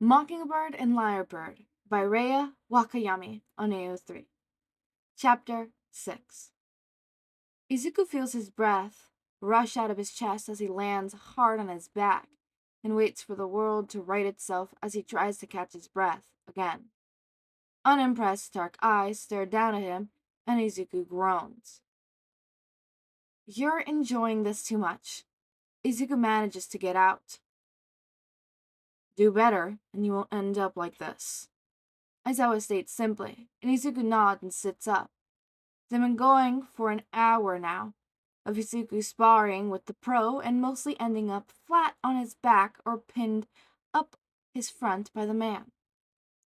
Mockingbird and Liarbird by Raya Wakayami on AO3. Chapter 6. Izuku feels his breath rush out of his chest as he lands hard on his back and waits for the world to right itself as he tries to catch his breath again. Unimpressed, dark eyes stare down at him, and Izuku groans. "You're enjoying this too much." Izuku manages to get out. "Do better, and you won't end up like this," Aizawa states simply, and Izuku nods and sits up. They've been going for an hour now, of Izuku sparring with the pro and mostly ending up flat on his back or pinned up his front by the man.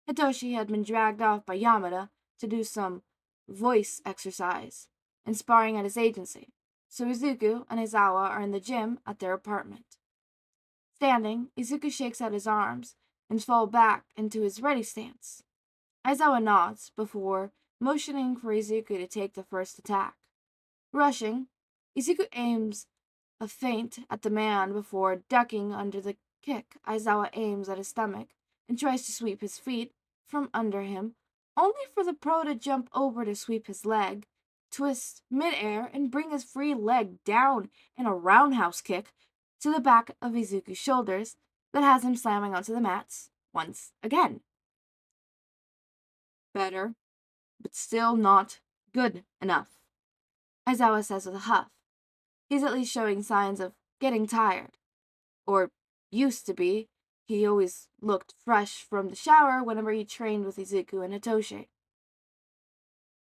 Hitoshi had been dragged off by Yamada to do some voice exercise and sparring at his agency, so Izuku and Aizawa are in the gym at their apartment. Standing, Izuku shakes out his arms and falls back into his ready stance. Aizawa nods before motioning for Izuku to take the first attack. Rushing, Izuku aims a feint at the man before ducking under the kick. Aizawa aims at his stomach and tries to sweep his feet from under him, only for the pro to jump over to sweep his leg, twist midair, and bring his free leg down in a roundhouse kick to the back of Izuku's shoulders that has him slamming onto the mats once again. "Better, but still not good enough," Aizawa says with a huff. He's at least showing signs of getting tired. Or used to be. He always looked fresh from the shower whenever he trained with Izuku and Hitoshi.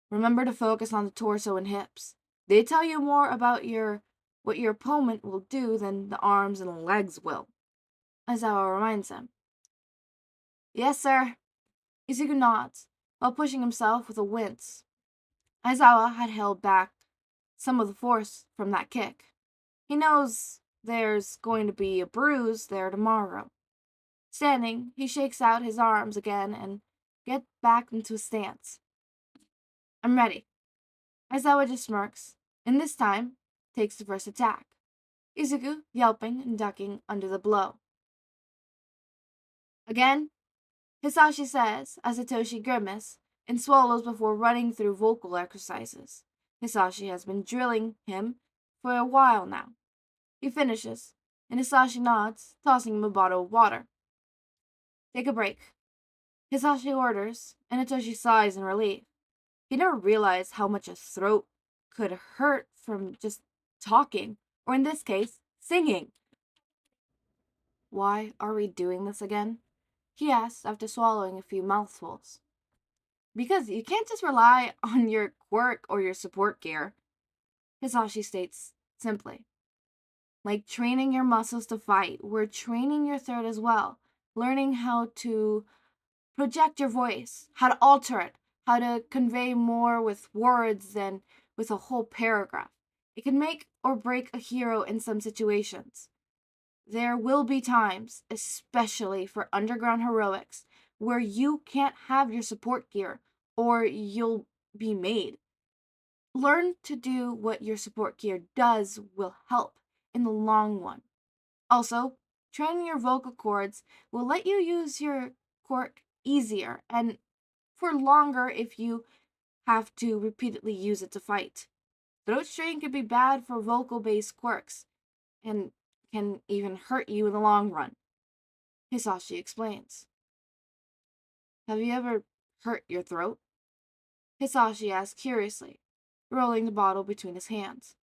"Remember to focus on the torso and hips. They tell you more about what your opponent will do than the arms and legs will," Aizawa reminds him. "Yes, sir." Izuku nods, while pushing himself with a wince. Aizawa had held back some of the force from that kick. He knows there's going to be a bruise there tomorrow. Standing, he shakes out his arms again and gets back into a stance. "I'm ready." Aizawa just smirks, and this time takes the first attack. Izuku yelping and ducking under the blow. "Again?" Hisashi says as Hitoshi grimaces and swallows before running through vocal exercises. Hisashi has been drilling him for a while now. He finishes, and Hisashi nods, tossing him a bottle of water. "Take a break," Hisashi orders, and Hitoshi sighs in relief. He never realized how much a throat could hurt from just talking, or in this case, singing. "Why are we doing this again?" he asks after swallowing a few mouthfuls. "Because you can't just rely on your quirk or your support gear," Hisashi states simply. "Like training your muscles to fight, we're training your throat as well, learning how to project your voice, how to alter it, how to convey more with words than with a whole paragraph. It can make or break a hero in some situations. There will be times, especially for underground heroics, where you can't have your support gear or you'll be made. Learn to do what your support gear does will help in the long run. Also, training your vocal cords will let you use your quirk easier and for longer if you have to repeatedly use it to fight. Throat strain can be bad for vocal-based quirks and can even hurt you in the long run," Hisashi explains. "Have you ever hurt your throat?" Hisashi asks curiously, rolling the bottle between his hands.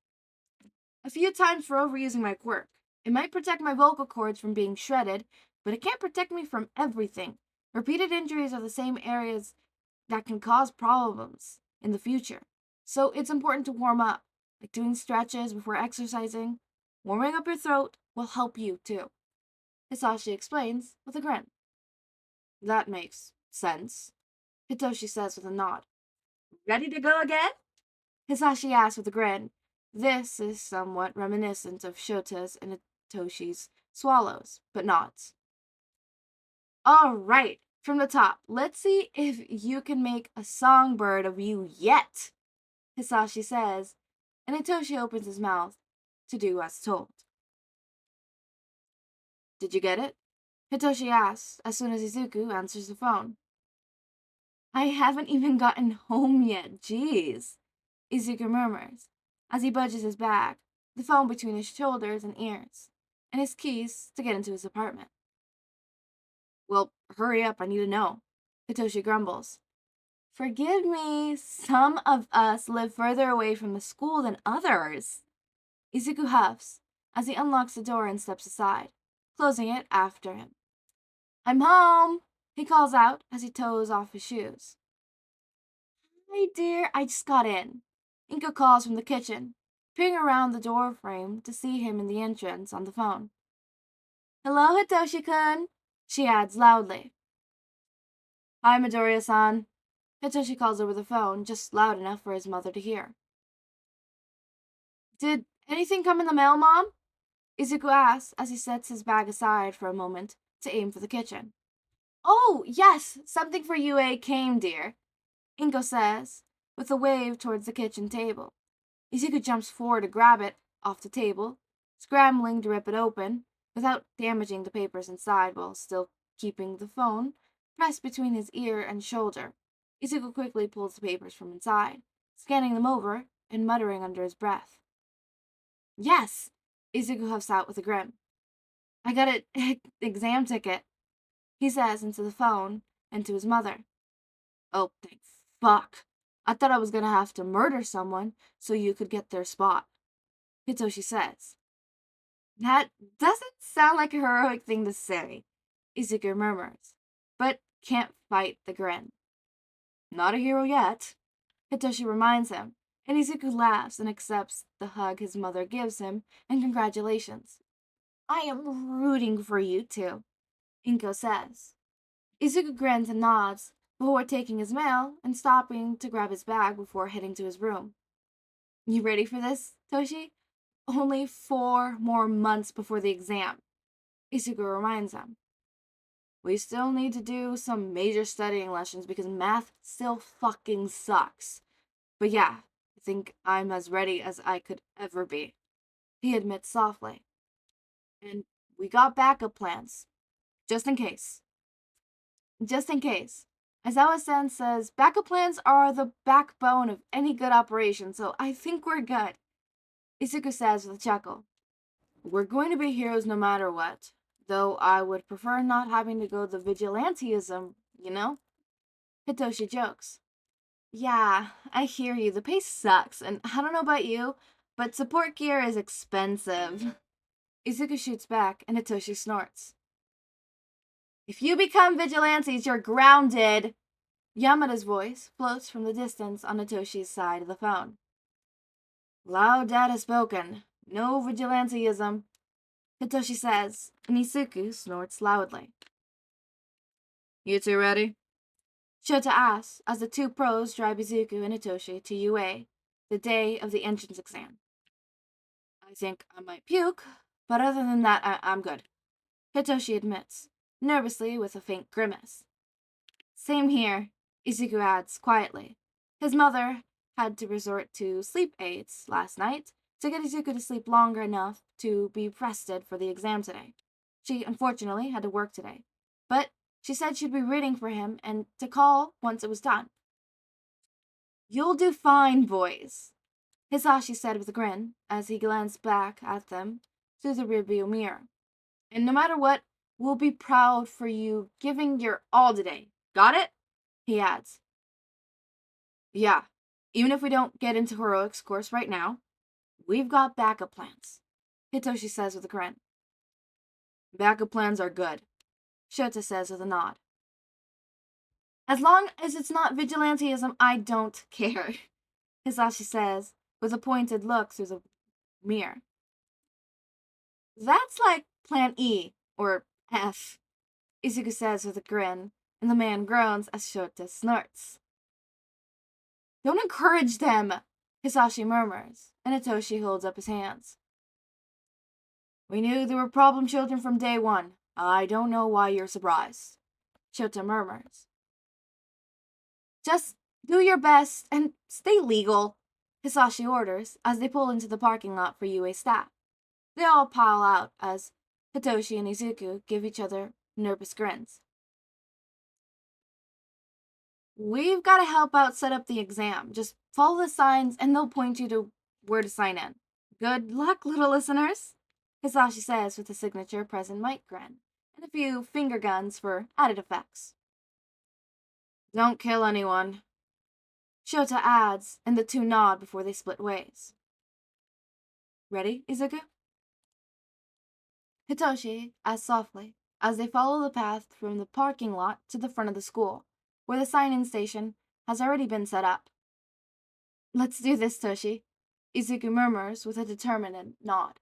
"A few times for overusing my quirk. It might protect my vocal cords from being shredded, but it can't protect me from everything. Repeated injuries are the same areas that can cause problems in the future. So it's important to warm up, like doing stretches before exercising. Warming up your throat will help you too," Hisashi explains with a grin. "That makes sense," Hitoshi says with a nod. "Ready to go again?" Hisashi asks with a grin. This is somewhat reminiscent of Shota's and Hitoshi's swallows, but nods. "All right, from the top, let's see if you can make a songbird of you yet," Hisashi says, and Hitoshi opens his mouth to do as told. "Did you get it?" Hitoshi asks as soon as Izuku answers the phone. I haven't even gotten home yet, jeez, Izuku murmurs as he budges his bag, the phone between his shoulders and ears, and his keys to get into his apartment. Well, hurry up, I need to know, Hitoshi grumbles. Forgive me, some of us live further away from the school than others. Izuku huffs as he unlocks the door and steps aside, closing it after him. I'm home, he calls out as he toes off his shoes. Hi, dear, I just got in. Inko calls from the kitchen, peering around the door frame to see him in the entrance on the phone. Hello, Hitoshi-kun, she adds loudly. Hi, Midoriya-san. Hitoshi calls over the phone, just loud enough for his mother to hear. Did anything come in the mail, Mom? Izuku asks as he sets his bag aside for a moment to aim for the kitchen. Oh, yes, something for UA came, dear, Inko says, with a wave towards the kitchen table. Izuku jumps forward to grab it off the table, scrambling to rip it open without damaging the papers inside while still keeping the phone pressed between his ear and shoulder. Izuku quickly pulls the papers from inside, scanning them over and muttering under his breath. Yes, Izuku huffs out with a grin. I got an exam ticket, he says into the phone and to his mother. Oh, thank fuck. I thought I was gonna have to murder someone so you could get their spot, Hitoshi says. That doesn't sound like a heroic thing to say, Izuku murmurs, but can't fight the grin. Not a hero yet, Hitoshi reminds him, and Izuku laughs and accepts the hug his mother gives him and congratulations. I am rooting for you too, Inko says. Izuku grins and nods before taking his mail and stopping to grab his bag before heading to his room. You ready for this, Toshi? Only 4 more months before the exam, Izuku reminds him. We still need to do some major studying lessons because math still fucking sucks. But yeah, I think I'm as ready as I could ever be, he admits softly. And we got backup plans, just in case. Just in case. Aizawa-san says backup plans are the backbone of any good operation, so I think we're good, Izuku says with a chuckle. We're going to be heroes no matter what, though I would prefer not having to go the vigilanteism, you know? Hitoshi jokes. Yeah, I hear you. The pay sucks, and I don't know about you, but support gear is expensive. Izuku shoots back, and Hitoshi snorts. If you become vigilantes, you're grounded! Yamada's voice floats from the distance on Hitoshi's side of the phone. Loud dad has spoken. No vigilanteism, Hitoshi says, and Izuku snorts loudly. You two ready? Shota asks as the two pros drive Izuku and Hitoshi to UA, the day of the entrance exam. I think I might puke, but other than that, I'm good, Hitoshi admits, nervously with a faint grimace. Same here, Izuku adds quietly. His mother had to resort to sleep aids last night to get Izuku to sleep longer enough to be rested for the exam today. She unfortunately had to work today, but she said she'd be reading for him and to call once it was done. You'll do fine, boys, Hisashi said with a grin as he glanced back at them through the rearview mirror. And no matter what, we'll be proud for you giving your all today. Got it? He adds. Yeah, even if we don't get into heroics course right now, we've got backup plans, Hitoshi says with a grin. Backup plans are good, Shota says with a nod. As long as it's not vigilanteism, I don't care, Hisashi says with a pointed look through the mirror. That's like plan E, or F, Izuku says with a grin, and the man groans as Shota snorts. Don't encourage them, Hisashi murmurs, and Hitoshi holds up his hands. We knew they were problem children from day one. I don't know why you're surprised, Shota murmurs. Just do your best and stay legal, Hisashi orders as they pull into the parking lot for UA staff. They all pile out as Hitoshi and Izuku give each other nervous grins. We've got to help out set up the exam. Just follow the signs and they'll point you to where to sign in. Good luck, little listeners, Hisashi says with a signature present mic grin and a few finger guns for added effects. Don't kill anyone, Shota adds, and the two nod before they split ways. Ready, Izuku? Hitoshi asks softly as they follow the path from the parking lot to the front of the school, where the sign-in station has already been set up. Let's do this, Toshi, Izuku murmurs with a determined nod.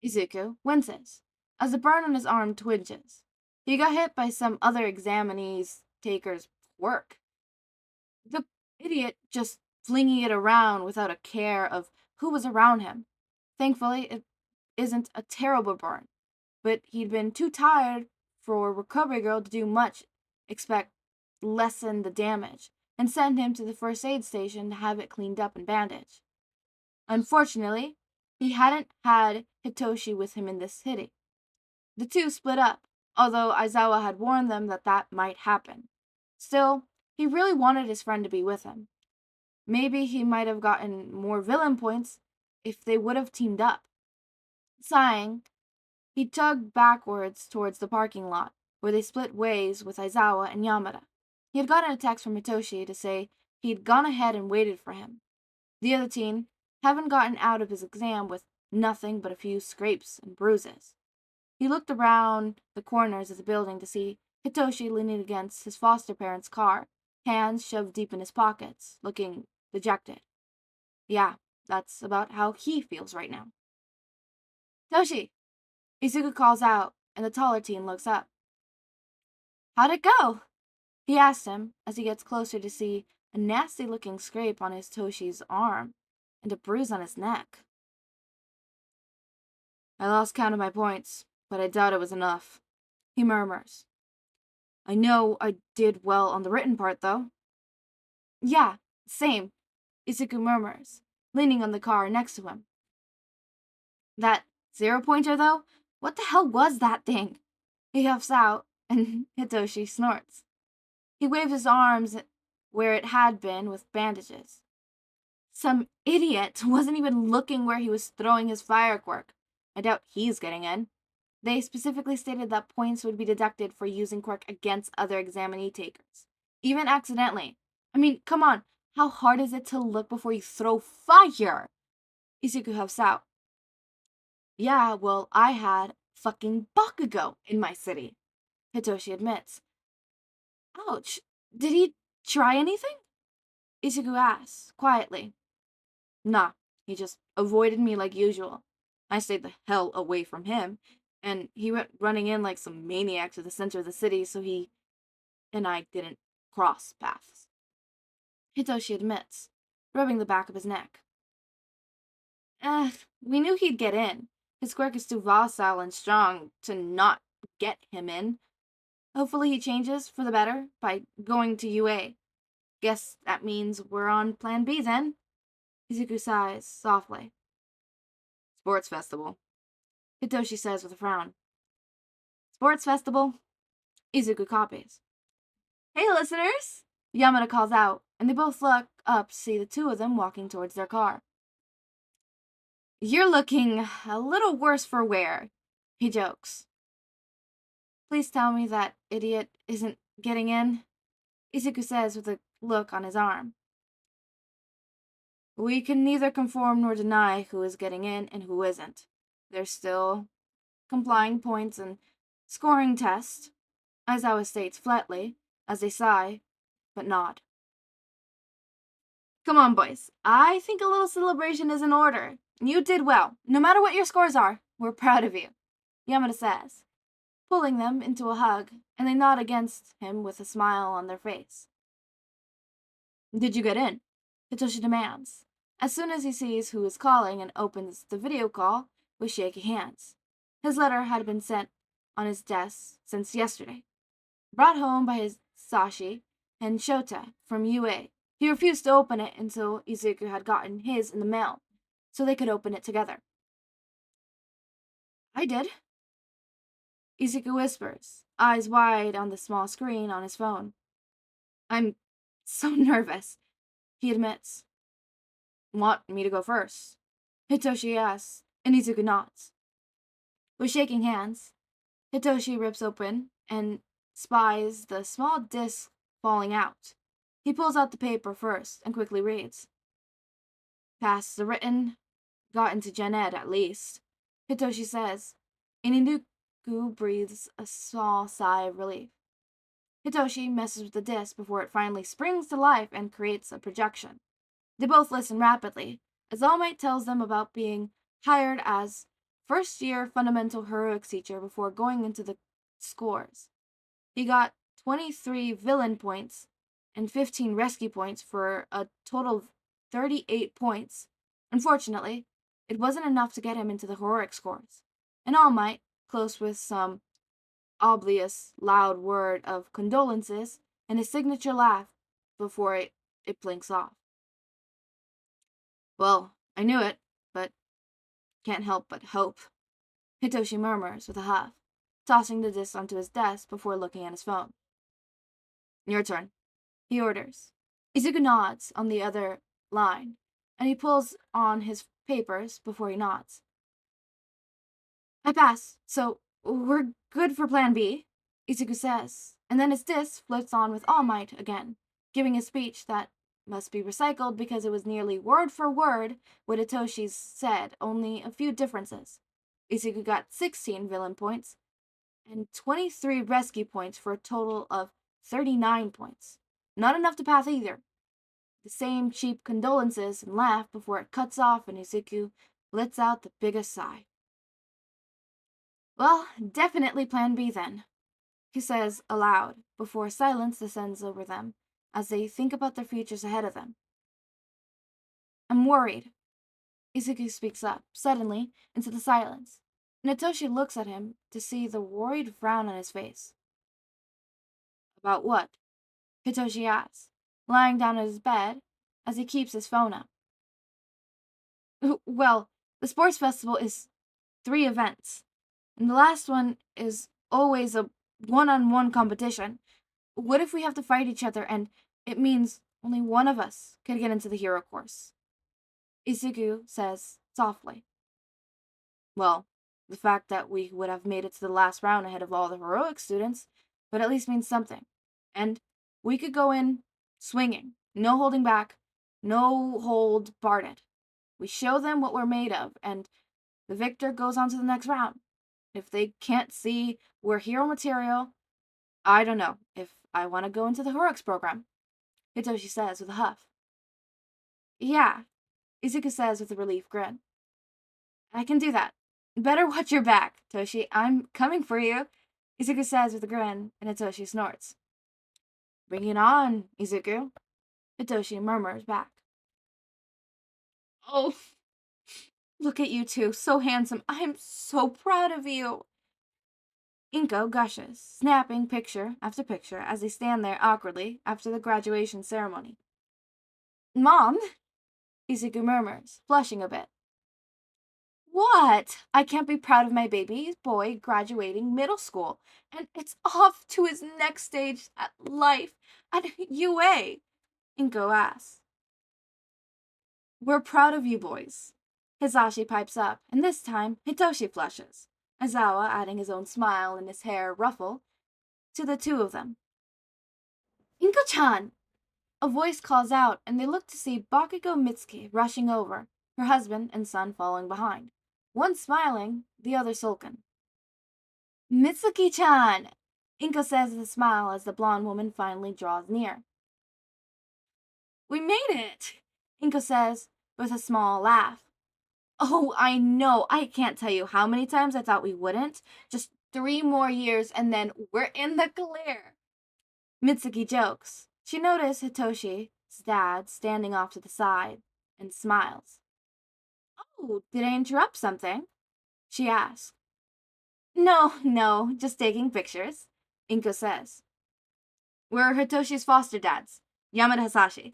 Izuku winces as the burn on his arm twinges. He got hit by some other examinee's taker's quirk. The idiot just flinging it around without a care of who was around him. Thankfully, it isn't a terrible burn, but he'd been too tired for Recovery Girl to do much except lessen the damage and send him to the first aid station to have it cleaned up and bandaged. Unfortunately, he hadn't had Hitoshi with him in this hitting. The two split up, although Aizawa had warned them that that might happen. Still, he really wanted his friend to be with him. Maybe he might have gotten more villain points if they would have teamed up. Sighing, he tugged backwards towards the parking lot, where they split ways with Aizawa and Yamada. He had gotten a text from Hitoshi to say he'd gone ahead and waited for him. The other teen hadn't gotten out of his exam with nothing but a few scrapes and bruises. He looked around the corners of the building to see Hitoshi leaning against his foster parents' car, hands shoved deep in his pockets, looking dejected. Yeah, that's about how he feels right now. Toshi! Izuku calls out, and the taller teen looks up. How'd it go? He asks him as he gets closer to see a nasty-looking scrape on his Toshi's arm and a bruise on his neck. I lost count of my points, but I doubt it was enough, he murmurs. I know I did well on the written part, though. Yeah, same, Izuku murmurs, leaning on the car next to him. That 0-pointer, though? What the hell was that thing? He huffs out, and Hitoshi snorts. He waves his arms where it had been with bandages. Some idiot wasn't even looking where he was throwing his fire quirk. I doubt he's getting in. They specifically stated that points would be deducted for using quirk against other examinee takers, even accidentally. I mean, come on, how hard is it to look before you throw fire? Izuku huffs out. Yeah, well, I had fucking Bakugo in my city, Hitoshi admits. Ouch, did he try anything? Izuku asks, quietly. Nah, he just avoided me like usual. I stayed the hell away from him, and he went running in like some maniac to the center of the city, so he and I didn't cross paths. Hitoshi admits, rubbing the back of his neck. We knew he'd get in. His quirk is too docile and strong to not get him in. Hopefully he changes for the better by going to UA. Guess that means we're on plan B then. Izuku sighs softly. Sports festival, Hitoshi says with a frown. Sports festival, Izuku copies. Hey listeners, Yamada calls out, and they both look up to see the two of them walking towards their car. You're looking a little worse for wear, he jokes. Please tell me that idiot isn't getting in, Izuku says with a look on his arm. We can neither confirm nor deny who is getting in and who isn't. There's still complying points and scoring tests, Aizawa states flatly, as they sigh, but nod. Come on, boys. I think a little celebration is in order. You did well. No matter what your scores are, we're proud of you, Yamada says, pulling them into a hug, and they nod against him with a smile on their face. Did you get in? Hitoshi demands, as soon as he sees who is calling and opens the video call with shaky hands. His letter had been sent on his desk since yesterday, brought home by his Sashi and Shota from UA. He refused to open it until Izuku had gotten his in the mail, so they could open it together. I did, Izuku whispers, eyes wide on the small screen on his phone. I'm so nervous, he admits. Want me to go first? Hitoshi asks, and Izuku nods. With shaking hands, Hitoshi rips open and spies the small disc falling out. He pulls out the paper first and quickly reads. Past the written, got into Gen Ed at least, Hitoshi says, and Izuku breathes a small sigh of relief. Hitoshi messes with the disc before it finally springs to life and creates a projection. They both listen rapidly, as All Might tells them about being hired as first-year fundamental heroics teacher before going into the scores. He got 23 villain points and 15 rescue points for a total of 38 points. Unfortunately, it wasn't enough to get him into the heroic scores, and All Might, close with some obvious loud word of condolences and his signature laugh before it blinks off. Well, I knew it, but can't help but hope, Hitoshi murmurs with a huff, tossing the disc onto his desk before looking at his phone. Your turn, he orders. Izuku nods on the other line, and he pulls on his papers before he nods. I pass, so we're good for Plan B, Izuku says, and then his disc floats on with All Might again, giving a speech that must be recycled because it was nearly word for word what Hitoshi's said, only a few differences. Izuku got 16 villain points and 23 rescue points for a total of 39 points. Not enough to pass either. The same cheap condolences and laugh before it cuts off and Izuku lets out the biggest sigh. Well, definitely Plan B then, he says aloud before silence descends over them as they think about their futures ahead of them. I'm worried, Izuku speaks up, suddenly, into the silence, and Hitoshi looks at him to see the worried frown on his face. About what? Hitoshi asks, lying down on his bed as he keeps his phone up. Well, the sports festival is 3 events, and the last one is always a one-on-one competition. What if we have to fight each other and it means only one of us could get into the hero course? Izuku says softly. Well, the fact that we would have made it to the last round ahead of all the heroic students would at least mean something. And we could go in swinging, no holding back, no hold barred. We show them what we're made of, and the victor goes on to the next round. If they can't see we're hero material, I don't know if I want to go into the heroics program, Hitoshi says with a huff. Yeah, Izuku says with a relief grin. I can do that. Better watch your back, Toshi. I'm coming for you, Izuku says with a grin, and Hitoshi snorts. Bring it on, Izuku, Hitoshi murmurs back. Oh, look at you two, so handsome. I'm so proud of you. Inko gushes, snapping picture after picture as they stand there awkwardly after the graduation ceremony. Mom, Izuku murmurs, flushing a bit. What? I can't be proud of my baby boy graduating middle school, and it's off to his next stage at life at UA, Inko asks. We're proud of you boys, Hisashi pipes up, and this time Hitoshi flushes, Aizawa adding his own smile and his hair ruffle to the two of them. Inko-chan! A voice calls out, and they look to see Bakugo Mitsuki rushing over, her husband and son following behind. One smiling, the other sullen. Mitsuki-chan! Inko says with a smile as the blonde woman finally draws near. We made it! Inko says with a small laugh. Oh, I know. I can't tell you how many times I thought we wouldn't. Just 3 more years and then we're in the clear. Mitsuki jokes. She noticed Hitoshi's dad standing off to the side and smiles. Oh, did I interrupt something? She asks. No, just taking pictures, Inko says. We're Hitoshi's foster dads, Yamada Hisashi.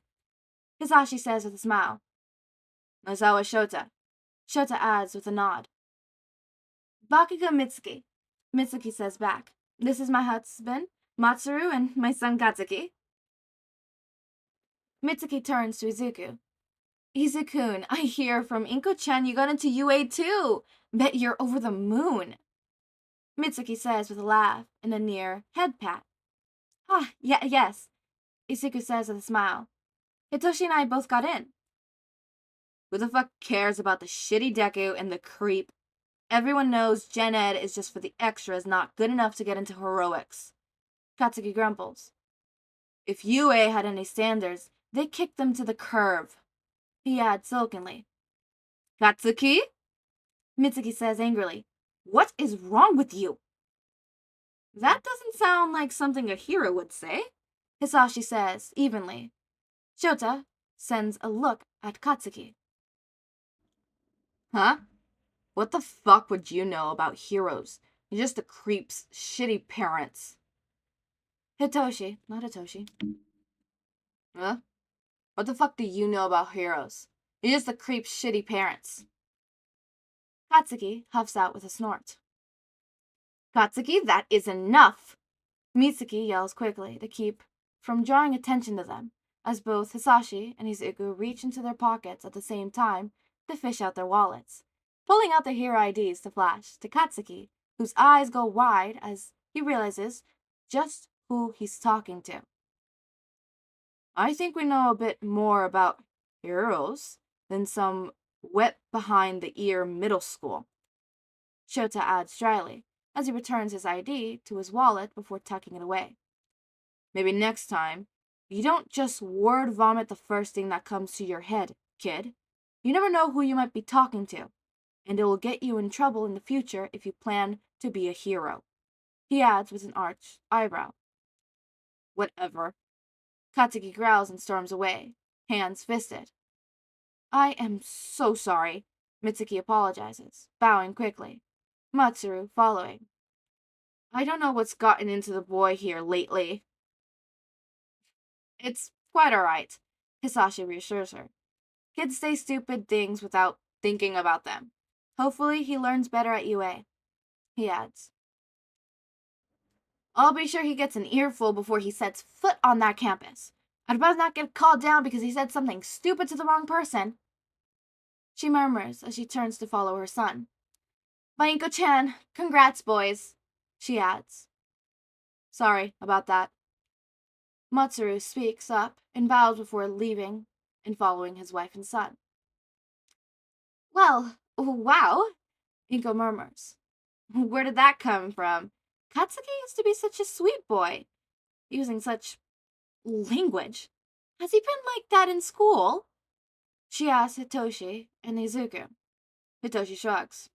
Hisashi says with a smile. Aizawa Shota. Shota adds with a nod. Bakugo Mitsuki. Mitsuki says back. This is my husband, Matsuru, and my son Katsuki. Mitsuki turns to Izuku. Izuku, I hear from Inko-chan you got into UA too. Bet you're over the moon. Mitsuki says with a laugh and a near head pat. Ah, yes, Izuku says with a smile. Hitoshi and I both got in. Who the fuck cares about the shitty deku and the creep? Everyone knows Gen Ed is just for the extras, not good enough to get into heroics. Katsuki grumbles. If UA had any standards, they kicked them to the curb. He adds sulkily. Katsuki? Mitsuki says angrily. What is wrong with you? That doesn't sound like something a hero would say, Hisashi says evenly. Shota sends a look at Katsuki. Huh? What the fuck would you know about heroes? You're just a creep's shitty parents. Hitoshi, not Hitoshi. Huh? What the fuck do you know about heroes? You're just a creep's shitty parents. Katsuki huffs out with a snort. Katsuki, that is enough! Mitsuki yells quickly to keep from drawing attention to them, as both Hisashi and Izuku reach into their pockets at the same time to fish out their wallets, pulling out their hero IDs to flash to Katsuki, whose eyes go wide as he realizes just who he's talking to. I think we know a bit more about heroes than some wet behind the ear middle school, Shota adds dryly, as he returns his ID to his wallet before tucking it away. Maybe next time, you don't just word vomit the first thing that comes to your head, kid. You never know who you might be talking to, and it will get you in trouble in the future if you plan to be a hero. He adds with an arched eyebrow. Whatever. Katsuki growls and storms away, hands fisted. I am so sorry, Mitsuki apologizes, bowing quickly. Matsuru following. I don't know what's gotten into the boy here lately. It's quite alright, Hisashi reassures her. Kids say stupid things without thinking about them. Hopefully he learns better at UA, he adds. I'll be sure he gets an earful before he sets foot on that campus. I'd rather not get called down because he said something stupid to the wrong person. She murmurs as she turns to follow her son. Inko-chan, congrats, boys, she adds. Sorry about that. Matsuru speaks up and bows before leaving and following his wife and son. Well, wow, Inko murmurs. Where did that come from? Katsuki used to be such a sweet boy, using such language. Has he been like that in school? She asks Hitoshi and Izuku. Hitoshi shrugs.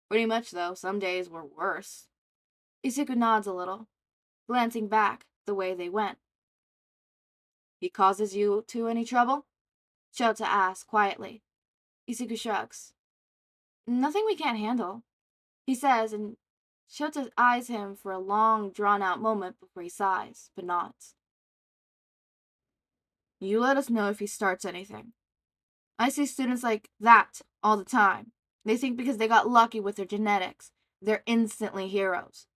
Pretty much, though. Some days were worse. Izuku nods a little, glancing back the way they went. He causes you two any trouble? Shota asks quietly. Izuku shrugs. Nothing we can't handle, he says, and Shota eyes him for a long, drawn-out moment before he sighs, but nods. You let us know if he starts anything. I see students like that all the time. They think because they got lucky with their genetics, they're instantly heroes.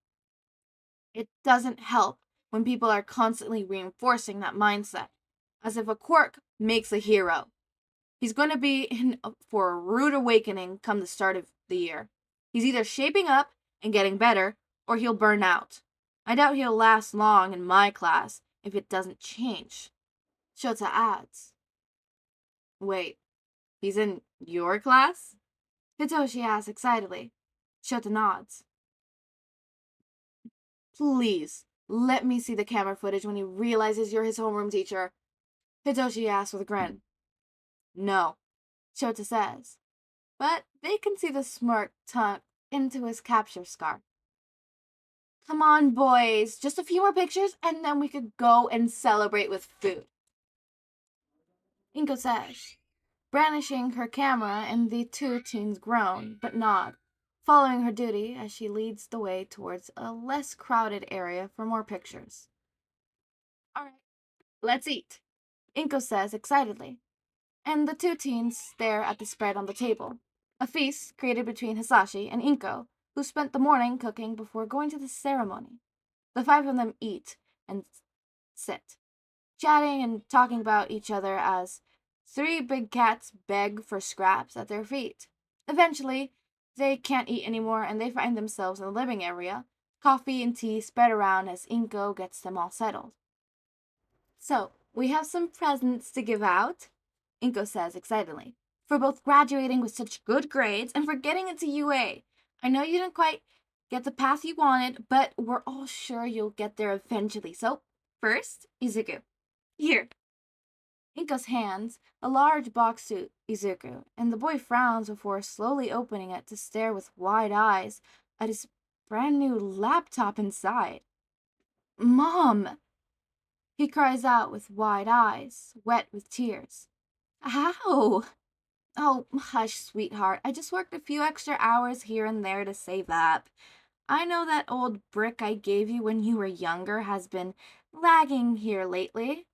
It doesn't help when people are constantly reinforcing that mindset, as if a quirk makes a hero. He's going to be in for a rude awakening come the start of the year. He's either shaping up and getting better, or he'll burn out. I doubt he'll last long in my class if it doesn't change. Shota adds. Wait, he's in your class? Hitoshi asks excitedly. Shota nods. Please, let me see the camera footage when he realizes you're his homeroom teacher. Hitoshi asks with a grin. No, Shota says, but they can see the smirk tucked into his capture scar. Come on, boys, just a few more pictures and then we could go and celebrate with food. Inko says, brandishing her camera, and the two teens groan but nod, following her duty as she leads the way towards a less crowded area for more pictures. All right, let's eat, Inko says excitedly, and the two teens stare at the spread on the table, a feast created between Hisashi and Inko who spent the morning cooking before going to the ceremony. The 5 of them eat and sit, chatting and talking about each other as 3 big cats beg for scraps at their feet. Eventually, they can't eat anymore and they find themselves in the living area, coffee and tea spread around as Inko gets them all settled. So, we have some presents to give out, Inko says excitedly, for both graduating with such good grades and for getting into UA. I know you didn't quite get the path you wanted, but we're all sure you'll get there eventually. So, first, Izuku. Here. Inko's hands a large box to Izuku, and the boy frowns before slowly opening it to stare with wide eyes at his brand new laptop inside. Mom! He cries out with wide eyes, wet with tears. How? Oh, hush, sweetheart. I just worked a few extra hours here and there to save up. I know that old brick I gave you when you were younger has been lagging here lately.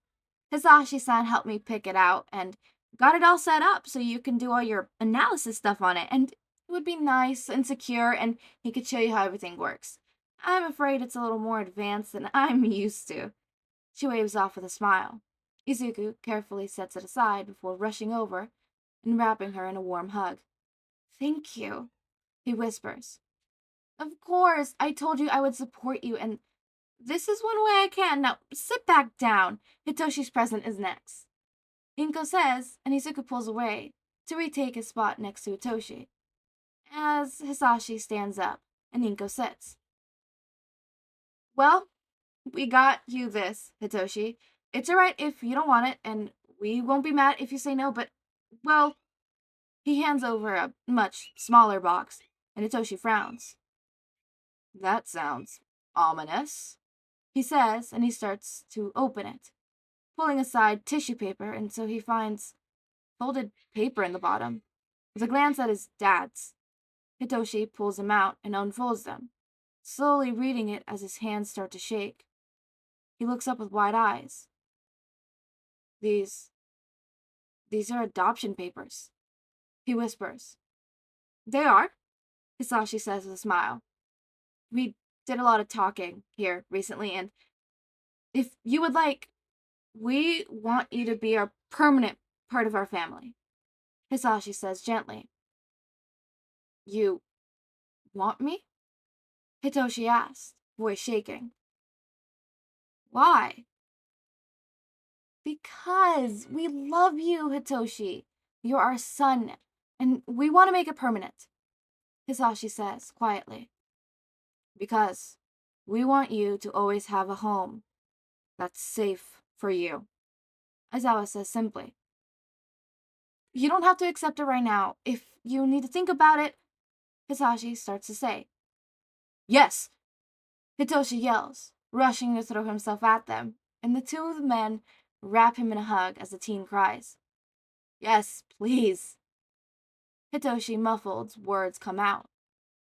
Hisashi-san helped me pick it out and got it all set up so you can do all your analysis stuff on it, and it would be nice and secure, and he could show you how everything works. I'm afraid it's a little more advanced than I'm used to. She waves off with a smile. Izuku carefully sets it aside before rushing over and wrapping her in a warm hug. Thank you, he whispers. Of course, I told you I would support you, and this is one way I can. Now, sit back down. Hitoshi's present is next. Inko says, and Izuku pulls away to retake his spot next to Hitoshi, as Hisashi stands up and Inko sits. Well, we got you this, Hitoshi. It's alright if you don't want it, and we won't be mad if you say no, but, well, he hands over a much smaller box, and Hitoshi frowns. That sounds ominous, he says, and he starts to open it, pulling aside tissue paper, and so he finds folded paper in the bottom. With a glance at his dad's, Hitoshi pulls them out and unfolds them, slowly reading it as his hands start to shake. He looks up with wide eyes. These are adoption papers, he whispers. They are, Hisashi says with a smile. We did a lot of talking here recently, and if you would like, we want you to be a permanent part of our family, Hisashi says gently. You want me? Hitoshi asks, voice shaking. Why? Because we love you, Hitoshi. You're our son, and we want to make it permanent, Hisashi says quietly. Because we want you to always have a home that's safe for you, Aizawa says simply. You don't have to accept it right now. If you need to think about it, Hisashi starts to say. Yes, Hitoshi yells, rushing to throw himself at them, and the 2 of the men wrap him in a hug as the teen cries. Yes, please. Hitoshi muffled words come out.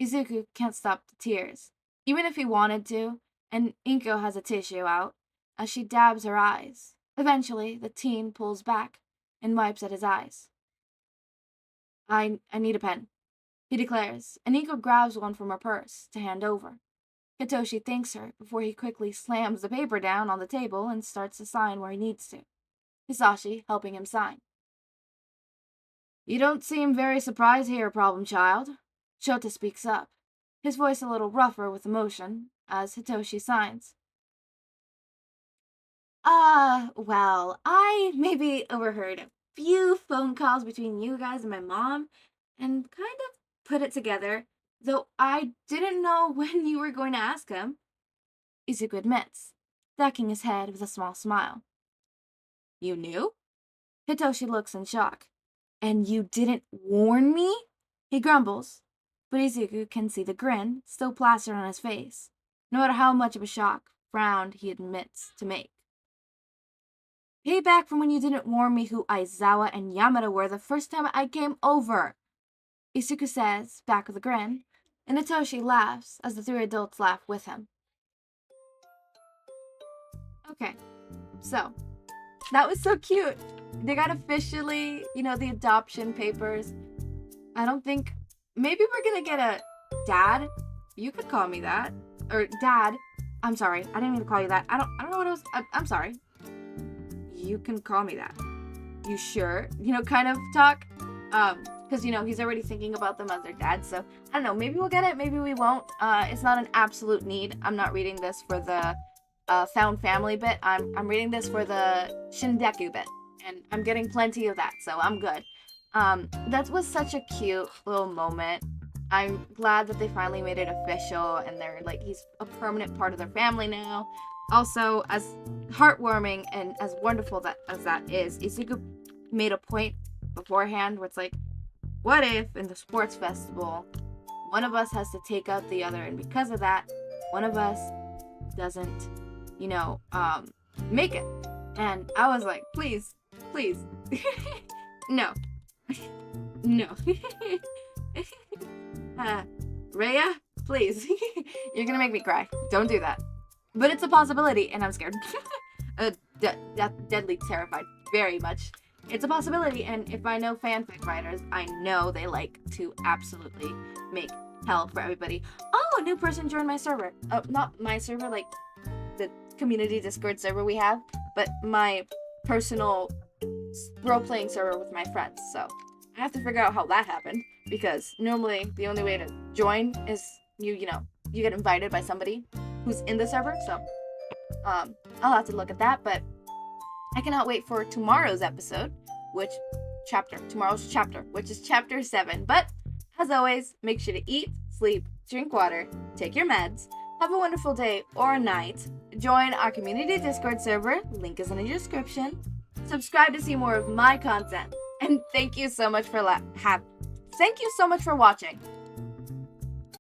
Izuku can't stop the tears, even if he wanted to, and Inko has a tissue out, as she dabs her eyes. Eventually, the teen pulls back and wipes at his eyes. I need a pen, he declares, and Inko grabs one from her purse to hand over. Hitoshi thanks her before he quickly slams the paper down on the table and starts to sign where he needs to, Hisashi helping him sign. You don't seem very surprised here, problem child, Shota speaks up, his voice a little rougher with emotion, as Hitoshi signs. Well, I maybe overheard a few phone calls between you guys and my mom, and kind of put it together, though I didn't know when you were going to ask him, Izuku admits, ducking his head with a small smile. You knew? Hitoshi looks in shock. And you didn't warn me? He grumbles, but Izuku can see the grin still plastered on his face, no matter how much of a frown he admits to make. Payback from when you didn't warn me who Aizawa and Yamada were the first time I came over, Izuku says, back with a grin, and Hitoshi laughs as the 3 adults laugh with him. Okay, so, that was so cute. They got officially, the adoption papers. I don't think, maybe we're gonna get Dad, you could call me that. Or Dad, I'm sorry, I didn't mean to call you that. I don't know what else. I'm sorry. You can call me that. You sure? Kind of talk. Because, he's already thinking about them as their dad. So, I don't know. Maybe we'll get it. Maybe we won't. It's not an absolute need. I'm not reading this for the found family bit. I'm reading this for the Shindeku bit. And I'm getting plenty of that. So, I'm good. That was such a cute little moment. I'm glad that they finally made it official. And they're like, he's a permanent part of their family now. Also, as heartwarming and as wonderful as that is, Izuku made a point beforehand where it's like, what if in the sports festival one of us has to take out the other, and because of that one of us doesn't make it? And I was like, please no Rhea, please. You're gonna make me cry. Don't do that. But it's a possibility, and I'm scared. Deadly terrified. Very much. It's a possibility, and if I know fanfic writers, I know they like to absolutely make hell for everybody. Oh, a new person joined my server. Not my server, like the community Discord server we have, but my personal role-playing server with my friends. So I have to figure out how that happened, because normally the only way to join is you get invited by somebody who's in the server. So I'll have to look at that, but I cannot wait for tomorrow's episode, tomorrow's chapter, which is chapter 7. But as always, make sure to eat, sleep, drink water, take your meds, have a wonderful day or night, join our community Discord server, link is in the description, subscribe to see more of my content, and thank you so much for watching.